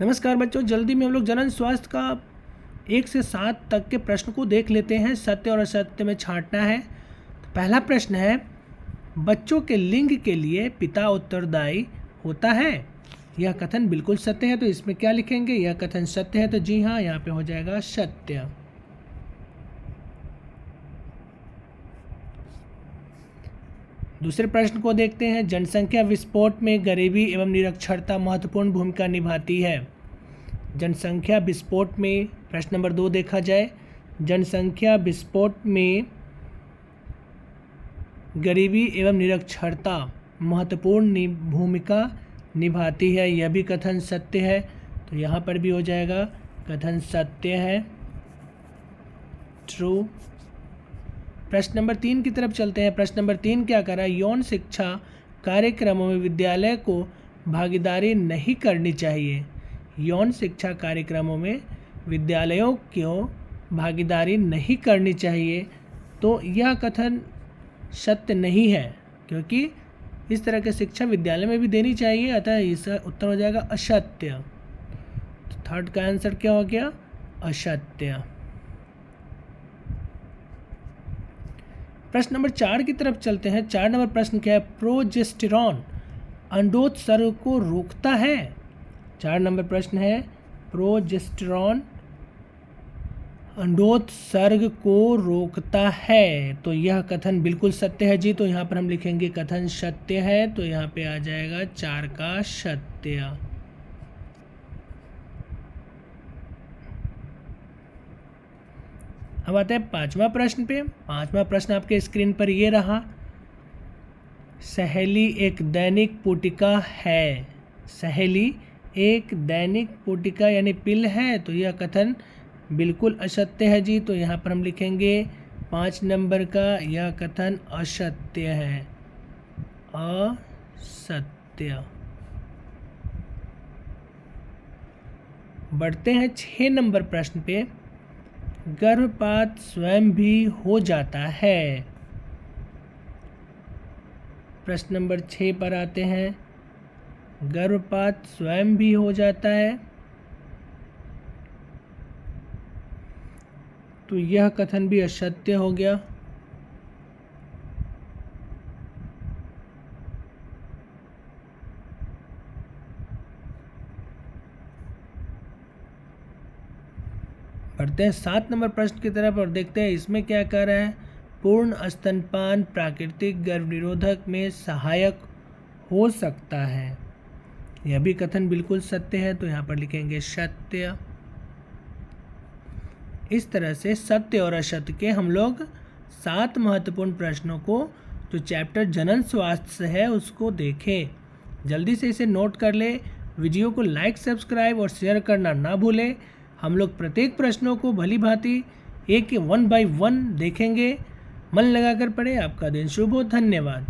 नमस्कार बच्चों, जल्दी में हम लोग जनन स्वास्थ्य का 1 से 7 तक के प्रश्न को देख लेते हैं। सत्य और असत्य में छांटना है। तो पहला प्रश्न है, बच्चों के लिंग के लिए पिता उत्तरदायी होता है। यह कथन बिल्कुल सत्य है, तो इसमें क्या लिखेंगे? यह कथन सत्य है, तो जी हाँ, यहाँ पे हो जाएगा सत्य। दूसरे प्रश्न को देखते हैं, जनसंख्या विस्फोट में गरीबी एवं निरक्षरता महत्वपूर्ण भूमिका निभाती है। जनसंख्या विस्फोट में प्रश्न नंबर 2 देखा जाए, जनसंख्या विस्फोट में गरीबी एवं निरक्षरता महत्वपूर्ण भूमिका निभाती है। यह भी कथन सत्य है, तो यहाँ पर भी हो जाएगा कथन सत्य है, ट्रू। प्रश्न नंबर 3 की तरफ चलते हैं। प्रश्न नंबर 3 क्या कर रहा है? यौन शिक्षा कार्यक्रमों में विद्यालय को भागीदारी नहीं करनी चाहिए। यौन शिक्षा कार्यक्रमों में विद्यालयों को भागीदारी नहीं करनी चाहिए, तो यह कथन सत्य नहीं है, क्योंकि इस तरह की शिक्षा विद्यालय में भी देनी चाहिए, अतः इसका उत्तर हो जाएगा असत्य। तो थर्ड का आंसर क्या हो गया? असत्य। प्रश्न नंबर 4 की तरफ चलते हैं। 4 नंबर प्रश्न क्या है? प्रोजेस्टेरॉन अंडोत्सर्ग को रोकता है। 4 नंबर प्रश्न है, प्रोजेस्टेरॉन अंडोत्सर्ग को रोकता है, तो यह कथन बिल्कुल सत्य है जी। तो यहाँ पर हम लिखेंगे कथन सत्य है, तो यहाँ पे आ जाएगा 4 का सत्य। अब आते हैं 5वां प्रश्न पे। 5वां प्रश्न आपके स्क्रीन पर ये रहा, सहेली एक दैनिक पुटिका है। सहेली एक दैनिक पुटिका यानी पिल है, तो यह कथन बिल्कुल असत्य है जी। तो यहाँ पर हम लिखेंगे 5 नंबर का यह कथन असत्य है, असत्य। बढ़ते हैं 6 नंबर प्रश्न पे। गर्भपात स्वयं भी हो जाता है। प्रश्न नंबर 6 पर आते हैं, गर्भपात स्वयं भी हो जाता है, तो यह कथन भी असत्य हो गया। बढ़ते हैं 7 नंबर प्रश्न की तरफ और देखते हैं इसमें क्या कह रहा है। पूर्ण स्तनपान प्राकृतिक गर्भनिरोधक में सहायक हो सकता है। यह भी कथन बिल्कुल सत्य है, तो यहाँ पर लिखेंगे सत्य। इस तरह से सत्य और असत्य के हम लोग 7 महत्वपूर्ण प्रश्नों को जो चैप्टर जनन स्वास्थ्य से है उसको देखें। जल्दी से इसे नोट कर ले। वीडियो को लाइक, सब्सक्राइब और शेयर करना ना भूलें। हम लोग प्रत्येक प्रश्नों को भली भांति एक 1 बाय 1 देखेंगे। मन लगाकर पढ़े। आपका दिन शुभ हो। धन्यवाद।